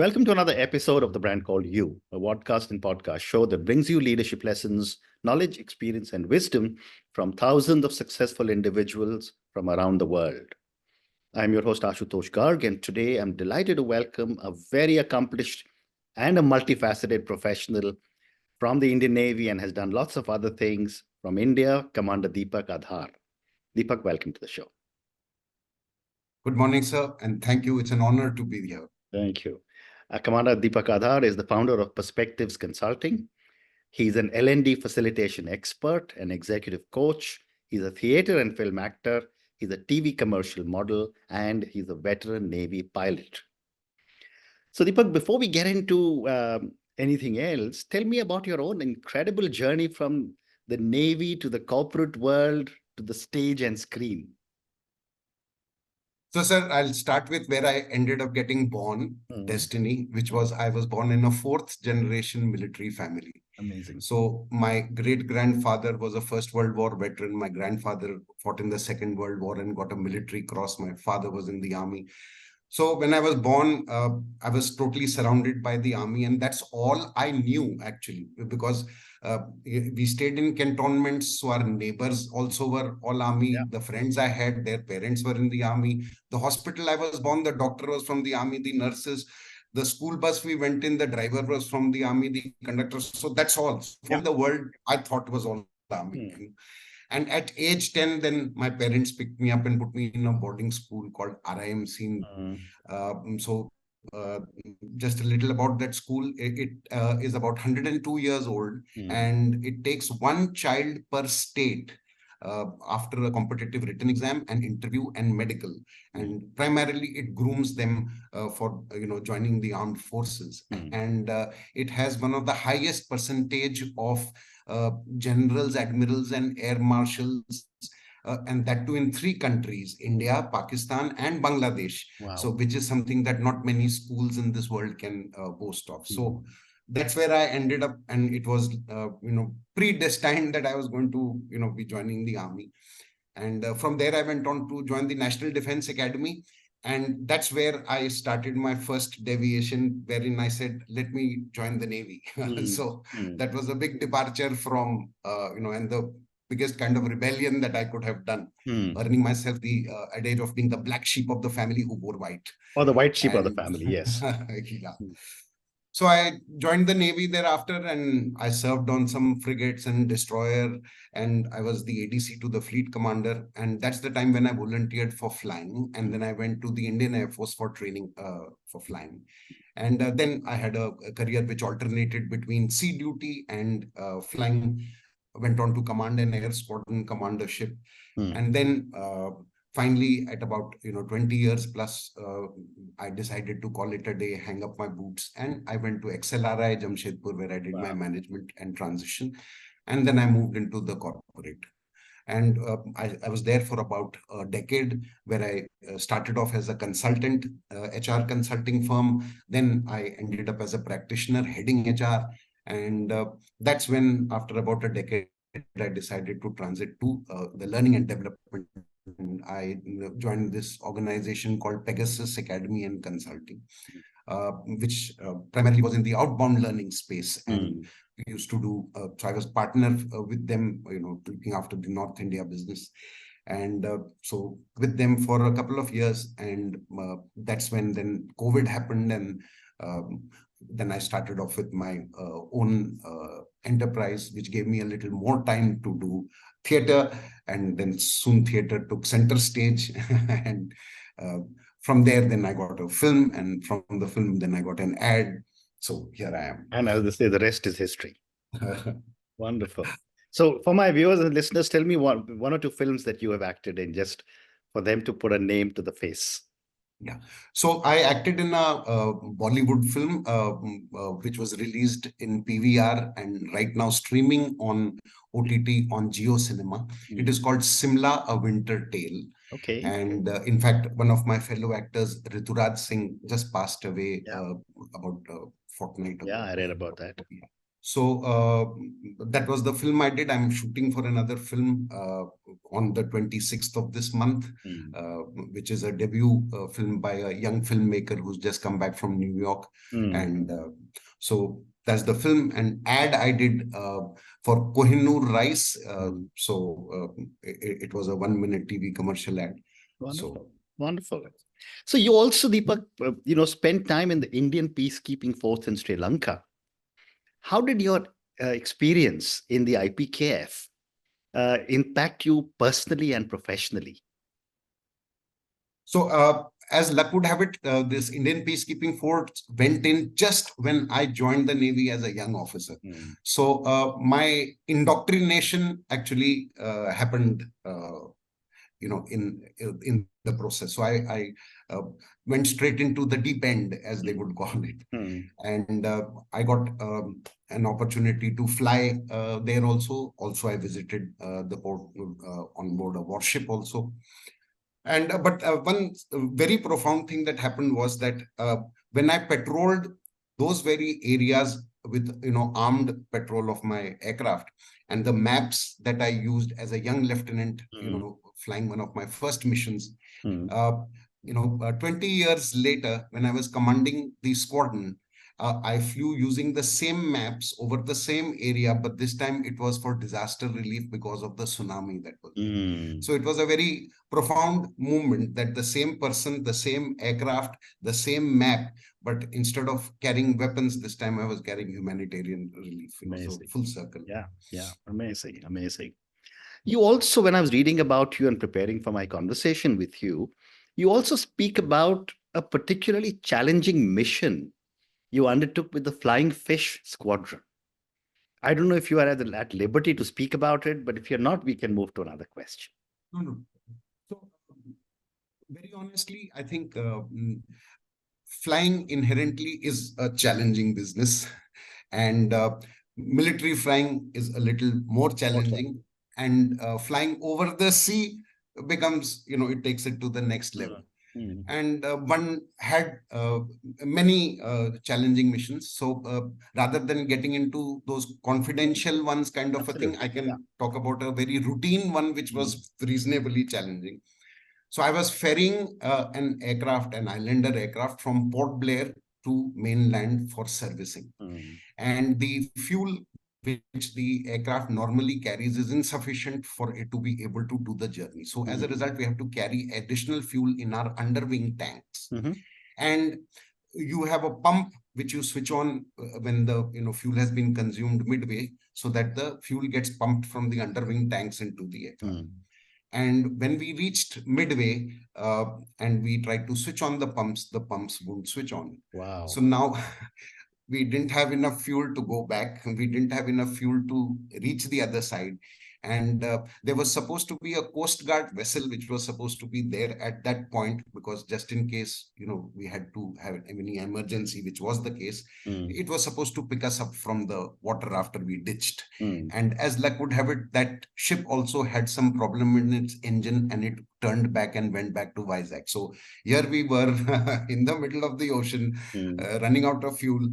Welcome to another episode of The Brand Called You, a podcast and podcast show that brings you leadership lessons, knowledge, experience, and wisdom from thousands of successful individuals from around the world. I'm your host, Ashutosh Garg, and today I'm delighted to welcome a very accomplished and a multifaceted professional from the Indian Navy and has done lots of other things from India, Commander Deepak Adhar. Deepak, welcome to the show. Good morning, sir, and thank you. It's an honor to be here. Thank you. Commander Deepak Adhar is the founder of Perspectives Consulting. He's an L&D facilitation expert, an executive coach. He's a theater and film actor. He's a TV commercial model, and he's a veteran Navy pilot. So Deepak, before we get into anything else, tell me about your own incredible journey from the Navy to the corporate world to the stage and screen. So, sir, I'll start with where I ended up getting born, destiny, which was I was born in a fourth generation military family. Amazing. So my great-grandfather was a First World War veteran. My grandfather fought in the Second World War and got a military cross. My father was in the army. So when I was born, I was totally surrounded by the army, and that's all I knew actually, because we stayed in cantonments, so our neighbors also were all army. Yeah. The friends I had, their parents were in the army. The hospital I was born, the doctor was from the army, the nurses. The school bus we went in, the driver was from the army, the conductor. So that's all. From the world, I thought was all army. And at age 10, then my parents picked me up and put me in a boarding school called RIMC. Just a little about that school. It is about 102 years old, and it takes one child per state after a competitive written exam, an interview, and medical. And primarily, it grooms them for joining the armed forces. And it has one of the highest percentage of generals, admirals, and air marshals, and that too in 3 countries, India, Pakistan, and Bangladesh. Wow. So which is something that not many schools in this world can boast of. So that's where I ended up, and it was predestined that I was going to be joining the army. And from there I went on to join the National Defense Academy. And that's where I started my first deviation, wherein I said, let me join the Navy. So that was a big departure from, and the biggest kind of rebellion that I could have done, earning myself the adage of being the black sheep of the family who wore white. Or the white sheep of the family, yes. Yeah. So I joined the Navy thereafter, and I served on some frigates and destroyer, and I was the ADC to the fleet commander. And that's the time when I volunteered for flying. And then I went to the Indian Air Force for training for flying. And then I had a career which alternated between sea duty and flying. Went on to command an air squadron commandership. And then finally, at about 20 years plus, I decided to call it a day, hang up my boots, and I went to XLRI Jamshedpur, where I did my management and transition. And then I moved into the corporate. And I was there for about a decade, where I started off as a consultant, HR consulting firm. Then I ended up as a practitioner heading HR. And that's when, after about a decade, I decided to transit to the learning and development. And I joined this organization called Pegasus Academy and Consulting, which primarily was in the outbound learning space. And we used to do, so I was partner with them, looking after the North India business. And so with them for a couple of years, and that's when then COVID happened. And then I started off with my own enterprise, which gave me a little more time to do theater. And then soon theater took center stage. And from there, then I got a film. And from the film, then I got an ad. So here I am. And as they say, the rest is history. Wonderful. So for my viewers and listeners, tell me one or 2 films that you have acted in, just for them to put a name to the face. Yeah. So I acted in a Bollywood film, which was released in PVR and right now streaming on OTT on Jio Cinema. It is called Simla, A Winter Tale. Okay. And in fact, one of my fellow actors, Rituraj Singh, just passed away about a fortnight ago. Yeah, I read about that. So that was the film I did. I'm shooting for another film, on the 26th of this month, which is a debut film by a young filmmaker who's just come back from New York. And so that's the film. And ad I did for Kohinoor Rice. So it was a 1-minute TV commercial ad. Wonderful. So, wonderful. So you also, Deepak, spent time in the Indian peacekeeping force in Sri Lanka. How did your experience in the IP KEF impact you personally and professionally? So as luck would have it, this Indian peacekeeping force went in just when I joined the Navy as a young officer. So my indoctrination actually happened, in the process. So I went straight into the deep end, as they would call it. And I got an opportunity to fly there also. Also, I visited the port on board a warship also. And but one very profound thing that happened was that when I patrolled those very areas with armed patrol of my aircraft, and the maps that I used as a young lieutenant, flying one of my first missions, 20 years later, when I was commanding the squadron, I flew using the same maps over the same area, but this time it was for disaster relief because of the tsunami that was there. So it was a very profound movement that the same person, the same aircraft, the same map, but instead of carrying weapons, this time I was carrying humanitarian relief. So full circle. Yeah, amazing, amazing. You also, when I was reading about you and preparing for my conversation with you, you also speak about a particularly challenging mission you undertook with the Flying Fish Squadron. I don't know if you are at liberty to speak about it, but if you're not, we can move to another question. No. So, very honestly, I think flying inherently is a challenging business, and military flying is a little more challenging. And flying over the sea becomes, it takes it to the next level. And one had many challenging missions. So rather than getting into those confidential ones kind of a thing, I can talk about a very routine one, which was reasonably challenging. So I was ferrying an islander aircraft from Port Blair to mainland for servicing. And the fuel which the aircraft normally carries is insufficient for it to be able to do the journey. So as a result, we have to carry additional fuel in our underwing tanks. And you have a pump which you switch on when the fuel has been consumed midway, so that the fuel gets pumped from the underwing tanks into the aircraft. And when we reached midway and we tried to switch on the pumps wouldn't switch on. Wow. So now we didn't have enough fuel to go back. We didn't have enough fuel to reach the other side. And there was supposed to be a Coast Guard vessel which was supposed to be there at that point, because just in case, we had to have any emergency, which was the case, it was supposed to pick us up from the water after we ditched. And as luck would have it, that ship also had some problem in its engine, and it turned back and went back to Vizag. So here we were in the middle of the ocean, running out of fuel,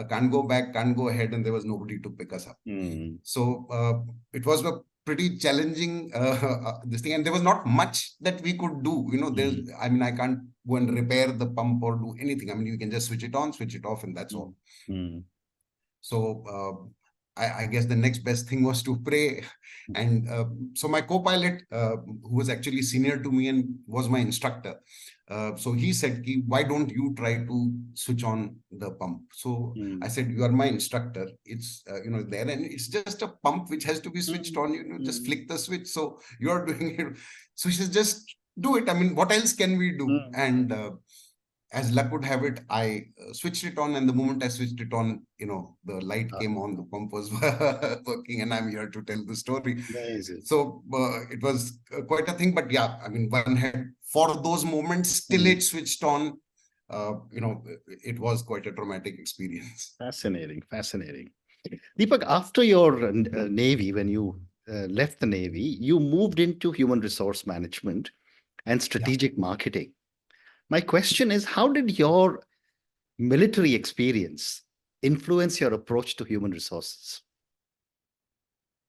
can't go back, can't go ahead, and there was nobody to pick us up. So it was a pretty challenging this thing, and there was not much that we could do. I can't go and repair the pump or do anything. You can just switch it on, switch it off, and that's all. So I guess the next best thing was to pray. And so my co-pilot, who was actually senior to me and was my instructor, so he said, why don't you try to switch on the pump? So I said, you are my instructor. It's, there, and it's just a pump which has to be switched on, just flick the switch. So you're doing it. So he says, just do it. What else can we do? And as luck would have it, I switched it on, and the moment I switched it on, the light came on, the pump was working, and I'm here to tell the story. Amazing. So it was quite a thing, but yeah, one had, for those moments till it switched on, it was quite a traumatic experience. Fascinating. Deepak, after your Navy, when you left the Navy, you moved into human resource management and strategic marketing. My question is, how did your military experience influence your approach to human resources?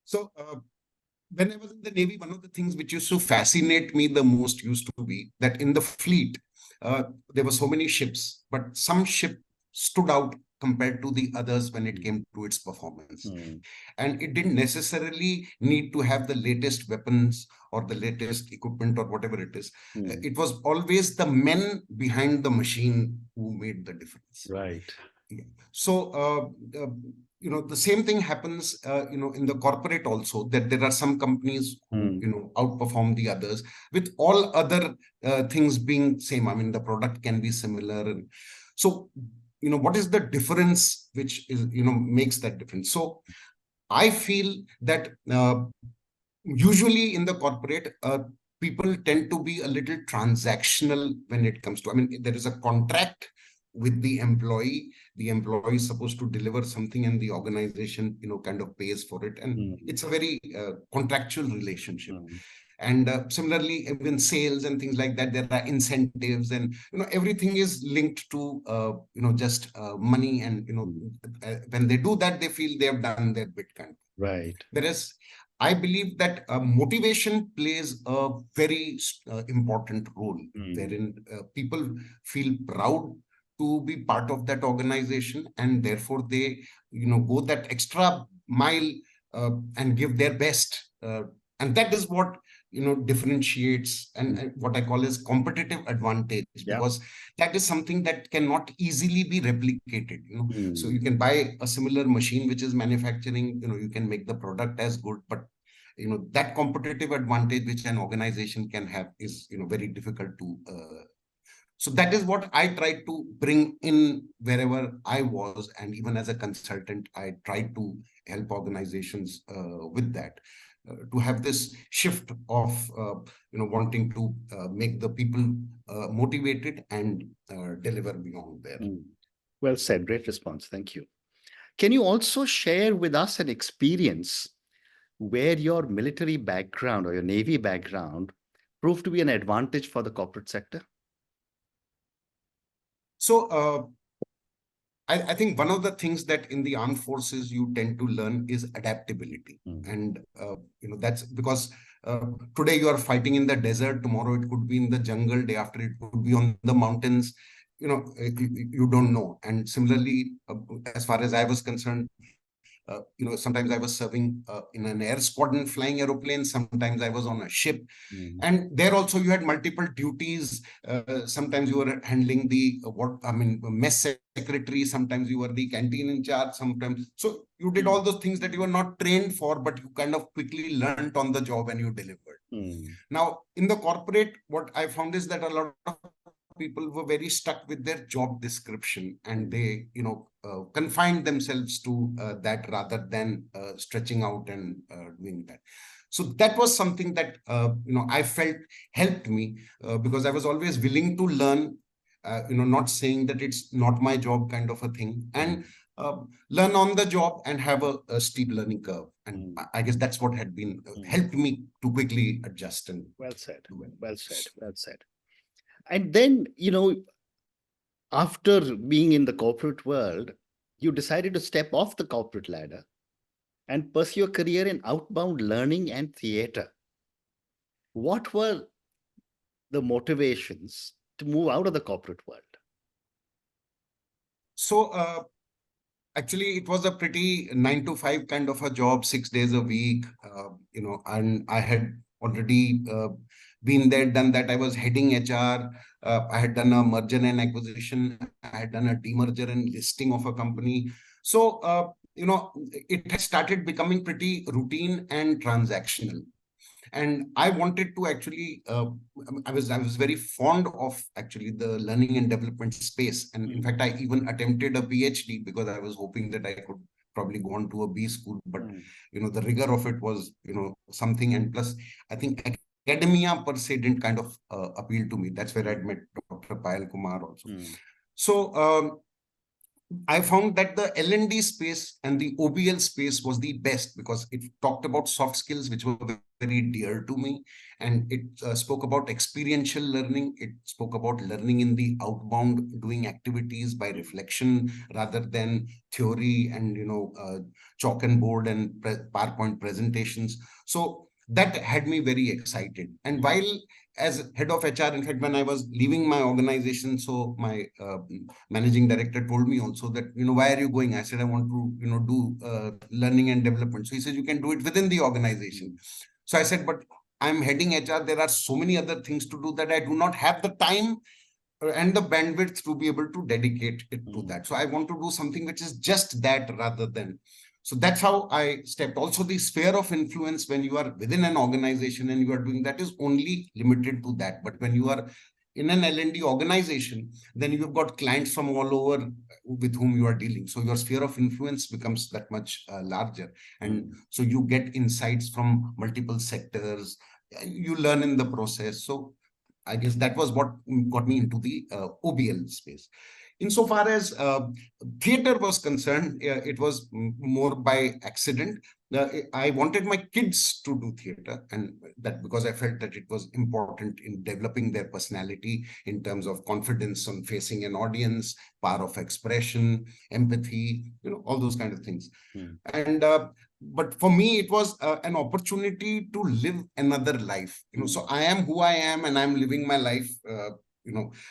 So when I was in the Navy, one of the things which used to fascinate me the most used to be that in the fleet, there were so many ships, but some ship stood out compared to the others when it came to its performance. And it didn't necessarily need to have the latest weapons or the latest equipment or whatever it is. It was always the men behind the machine who made the difference. Right. Yeah. So, the same thing happens, in the corporate also, that there are some companies who, outperform the others with all other things being same. I mean, the product can be similar. And so, what is the difference which is, makes that difference? So I feel that usually in the corporate, people tend to be a little transactional when it comes to, I mean, there is a contract with the employee is supposed to deliver something and the organization kind of pays for it, and it's a very contractual relationship. And similarly, even sales and things like that, there are incentives, and everything is linked to just money, and when they do that, they feel they have done their bit kind of. Right. Whereas I believe that motivation plays a very important role, wherein people feel proud to be part of that organization, and therefore they, go that extra mile and give their best. And that is what, differentiates and what I call as competitive advantage, because that is something that cannot easily be replicated. So you can buy a similar machine which is manufacturing, you can make the product as good, but that competitive advantage which an organization can have is very difficult to so that is what I tried to bring in wherever I was, and even as a consultant I tried to help organizations with that, to have this shift of wanting to make the people motivated and deliver beyond there. Well said. Great response. Thank you. Can you also share with us an experience where your military background or your Navy background proved to be an advantage for the corporate sector? So I think one of the things that in the armed forces you tend to learn is adaptability. And, that's because today you are fighting in the desert, tomorrow it could be in the jungle, day after it could be on the mountains, you don't know. And similarly, as far as I was concerned, sometimes I was serving in an air squadron flying aeroplanes, sometimes I was on a ship. And there also you had multiple duties. Sometimes you were handling the mess secretary, sometimes you were the canteen in charge, sometimes. So you did all those things that you were not trained for, but you kind of quickly learned on the job and you delivered. Now, in the corporate, what I found is that a lot of people were very stuck with their job description, and they confined themselves to that rather than stretching out and doing that. So that was something that I felt helped me because I was always willing to learn, not saying that it's not my job kind of a thing, and learn on the job and have a steep learning curve. And I guess that's what had been helped me to quickly adjust. And well said. Well said. Well said. And then, after being in the corporate world, you decided to step off the corporate ladder and pursue a career in outbound learning and theater. What were the motivations to move out of the corporate world? So, actually, it was a pretty 9 to 5 kind of a job, 6 days a week, and I had already been there, done that. I was heading HR. I had done a merger and acquisition. I had done a demerger and listing of a company. So, it had started becoming pretty routine and transactional. And I wanted to actually, I was very fond of actually the learning and development space. And in fact, I even attempted a PhD because I was hoping that I could probably go on to a B school. But, the rigor of it was, something. And plus, I think academia per se didn't kind of appeal to me. That's where I'd met Dr. Payal Kumar also. So, I found that the L&D space and the OBL space was the best because it talked about soft skills, which were very dear to me. And it spoke about experiential learning. It spoke about learning in the outbound, doing activities by reflection rather than theory and, chalk and board and PowerPoint presentations. So that had me very excited. And while as head of HR, in fact, when I was leaving my organization, so my managing director told me also that, why are you going? I said, I want to, do learning and development. So he said, you can do it within the organization. So I said, but I'm heading HR. There are so many other things to do that I do not have the time and the bandwidth to be able to dedicate it to that. So I want to do something which is just that rather than. So that's how I stepped. Also, the sphere of influence when you are within an organization and you are doing that is only limited to that. But when you are in an L&D organization, then you've got clients from all over with whom you are dealing. So your sphere of influence becomes that much larger. And so you get insights from multiple sectors. You learn in the process. So I guess that was what got me into the OBL space. Insofar as theater was concerned, it was more by accident. I wanted my kids to do theater, and that because I felt that it was important in developing their personality in terms of confidence on facing an audience, power of expression, empathy, all those kind of things. And but for me, it was an opportunity to live another life. So I am who I am, and I'm living my life.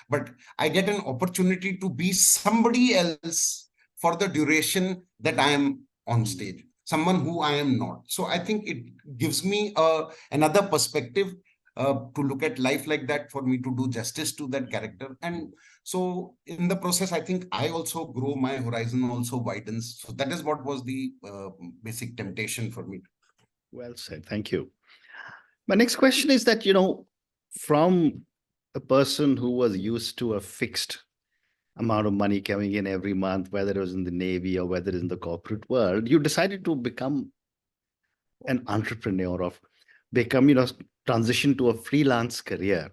But I get an opportunity to be somebody else for the duration that I am on stage, someone who I am not. So I think it gives me another perspective to look at life like that, for me to do justice to that character. And so in the process, I think I also grow, my horizon also widens. So that is what was the basic temptation for me. Well said. Thank you. My next question is that, from a person who was used to a fixed amount of money coming in every month, whether it was in the Navy or whether it's in the corporate world, you decided to become an entrepreneur, or transition to a freelance career.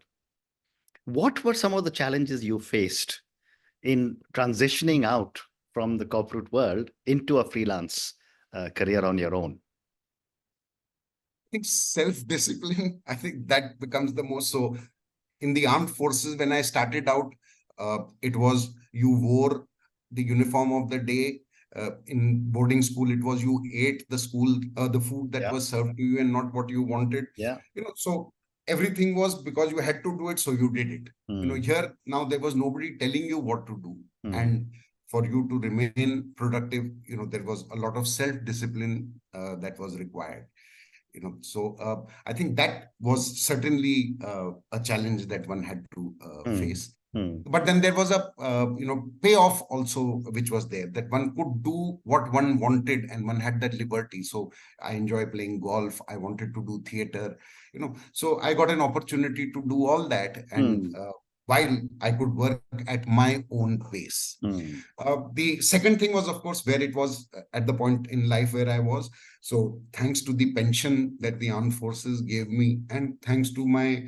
What were some of the challenges you faced in transitioning out from the corporate world into a freelance career on your own? I think self-discipline, I think that becomes the most. So in the armed forces, when I started out, it was you wore the uniform of the day. In boarding school, it was you ate the food that was served to you and not what you wanted. So everything was because you had to do it, so you did it. Here now there was nobody telling you what to do, and for you to remain productive, there was a lot of self-discipline that was required. So I think that was certainly a challenge that one had to face. But then there was a payoff also, which was there, that one could do what one wanted and one had that liberty. So I enjoy playing golf. I wanted to do theater, so I got an opportunity to do all that. And while I could work at my own pace. The second thing was, of course, where it was at the point in life where I was. So thanks to the pension that the armed forces gave me, and thanks to my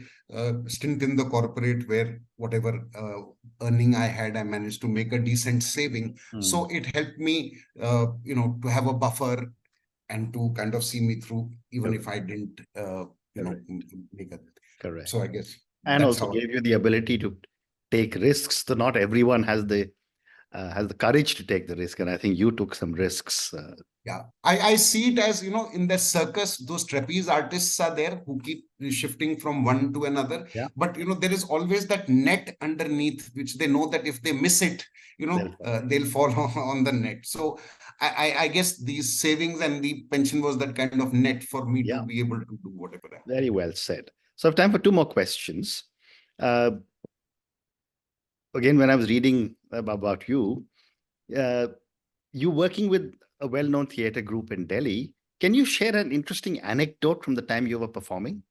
stint in the corporate, where whatever earning I had, I managed to make a decent saving. So it helped me, to have a buffer and to kind of see me through, even if I didn't, make it. Correct. So I guess. And also gave you the ability to take risks. So not everyone has the courage to take the risk, and I think you took some risks. Yeah, I see it as, in the circus, those trapeze artists are there who keep shifting from one to another. But, there is always that net underneath, which they know that if they miss it, they'll fall on the net. So I guess these savings and the pension was that kind of net for me to be able to do whatever I want. Very well said. So I have time for two more questions. Again, when I was reading about you, you working with a well-known theater group in Delhi. Can you share an interesting anecdote from the time you were performing?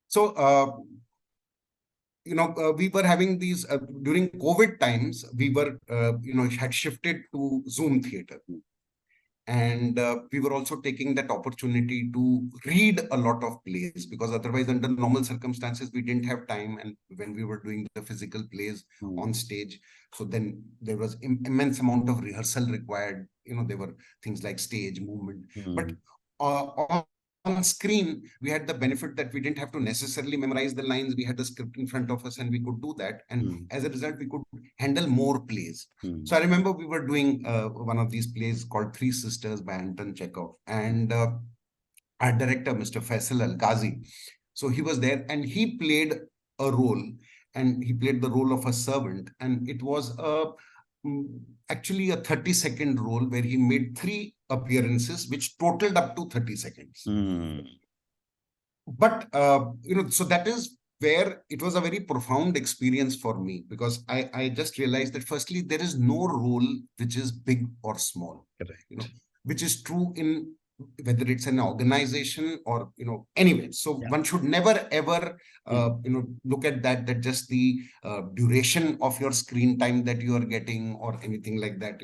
So, we were having these during COVID times. We were, had shifted to Zoom theater. And we were also taking that opportunity to read a lot of plays, because otherwise, under normal circumstances, we didn't have time. And when we were doing the physical plays on stage, so then there was immense amount of rehearsal required. There were things like stage movement. But on on screen, we had the benefit that we didn't have to necessarily memorize the lines. We had the script in front of us and we could do that. And as a result, we could handle more plays. So I remember we were doing one of these plays called Three Sisters by Anton Chekhov. And our director, Mr. Faisal Al-Ghazi, so he was there and he played a role, and he played the role of a servant. And it was actually a 30-second role where he made 3 appearances, which totaled up to 30 seconds. But, so that is where it was a very profound experience for me, because I just realized that firstly, there is no role which is big or small, which is true in whether it's an organization or, anyway. So one should never, ever, look at that just the duration of your screen time that you are getting or anything like that,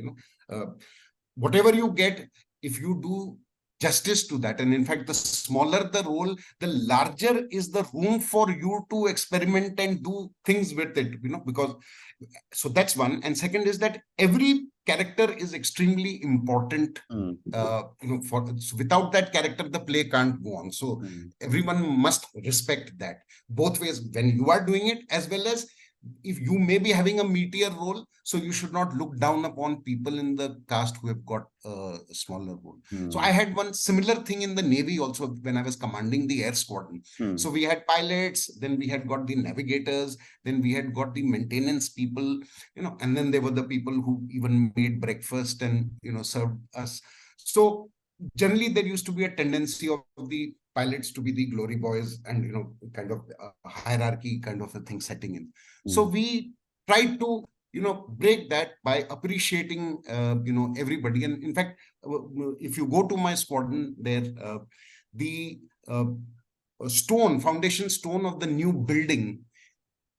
whatever you get, if you do justice to that, and in fact, the smaller the role, the larger is the room for you to experiment and do things with it, because, so that's one. And second is that every character is extremely important, so without that character, the play can't go on. So everyone must respect that, both ways, when you are doing it, as well as if you may be having a meteor role, so you should not look down upon people in the cast who have got a smaller role. So I had one similar thing in the Navy also when I was commanding the air squadron. So we had pilots, then we had got the navigators, then we had got the maintenance people, and then there were the people who even made breakfast and, served us. So generally there used to be a tendency of the pilots to be the glory boys and, kind of a hierarchy kind of a thing setting in. So we tried to, break that by appreciating, everybody. And in fact, if you go to my squadron there, the foundation stone of the new building,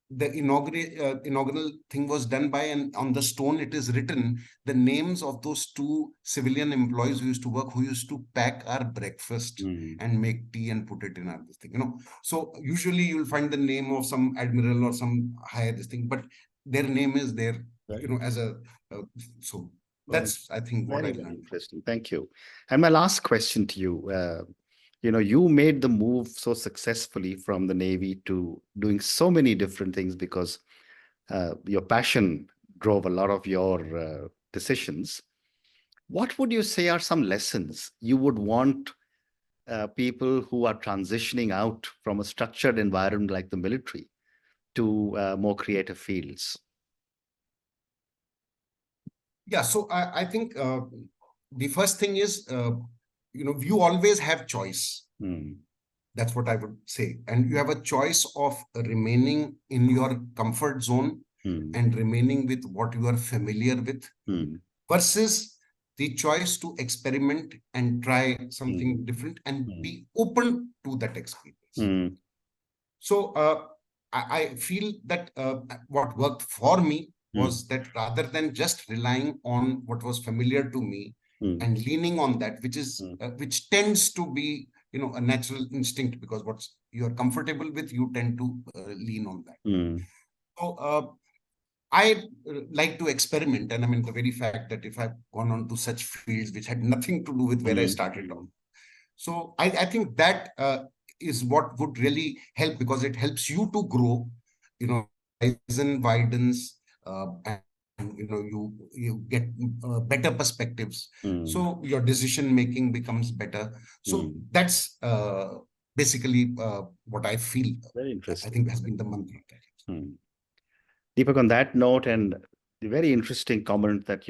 the inaugural thing was done by, and on the stone it is written the names of those 2 civilian employees who used to work, who used to pack our breakfast and make tea and put it in our this thing, So usually you'll find the name of some admiral or some higher this thing, but their name is there, as a so that's, I think, what I learned. Interesting. Thank you. And my last question to you, you made the move so successfully from the Navy to doing so many different things because your passion drove a lot of your decisions. What would you say are some lessons you would want people who are transitioning out from a structured environment like the military to more creative fields? Yeah, so I think the first thing is, you always have choice. That's what I would say. And you have a choice of remaining in your comfort zone and remaining with what you are familiar with versus the choice to experiment and try something different and be open to that experience. So I feel that what worked for me was that rather than just relying on what was familiar to me and leaning on that, which is which tends to be, a natural instinct, because what you're comfortable with, you tend to lean on that. So I like to experiment, and I mean the very fact that if I've gone on to such fields which had nothing to do with where I started on. So I think that is what would really help, because it helps you to grow, horizon widens, and you get better perspectives. So your decision making becomes better. So that's basically what I feel. Very interesting. I think has been the mantra. Deepak, on that note, and the very interesting comment that,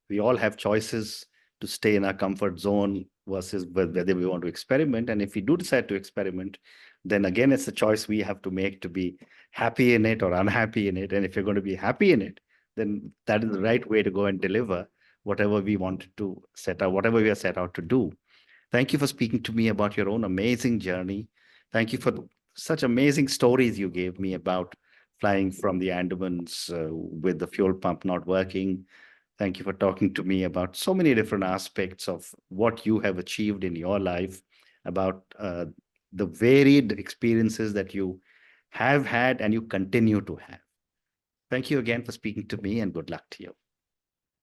we all have choices to stay in our comfort zone versus whether we want to experiment. And if we do decide to experiment, then again, it's a choice we have to make to be happy in it or unhappy in it. And if you're going to be happy in it, then that is the right way to go and deliver whatever we wanted to set out, whatever we are set out to do. Thank you for speaking to me about your own amazing journey. Thank you for such amazing stories you gave me about flying from the Andamans with the fuel pump not working. Thank you for talking to me about so many different aspects of what you have achieved in your life, about the varied experiences that you have had and you continue to have. Thank you again for speaking to me, and good luck to you.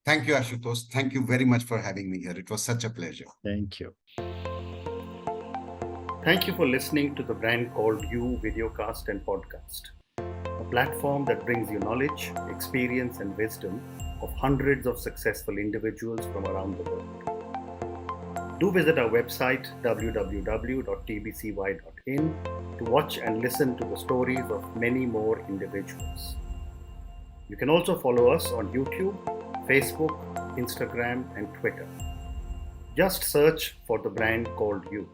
Thank you, Ashutosh. Thank you very much for having me here. It was such a pleasure. Thank you. Thank you for listening to the Brand Called You videocast and podcast, a platform that brings you knowledge, experience, and wisdom of hundreds of successful individuals from around the world. Do visit our website www.tbcy.in to watch and listen to the stories of many more individuals. You can also follow us on YouTube, Facebook, Instagram, and Twitter. Just search for the Brand Called You.